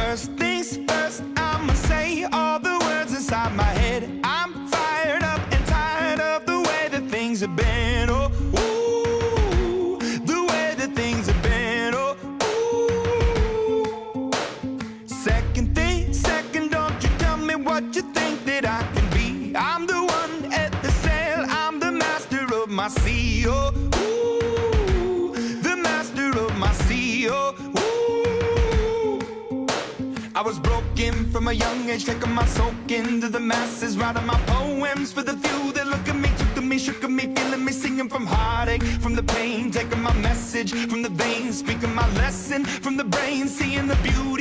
First things first, I'ma say all the words inside my head. I'm fired up and tired of the way that things have been. Oh, ooh, the way that things have been. Oh, ooh. Second thing, second, don't you tell me what you think that I can be. I'm the one at the sail, I'm the master of my sea. Oh, ooh, the master of my sea. Oh, ooh. I was broken from a young age, taking my soak into the masses, writing my poems for the few that look at me, took at me, shook at me, feeling me, singing from heartache, from the pain, taking my message from the veins, speaking my lesson from the brain, seeing the beauty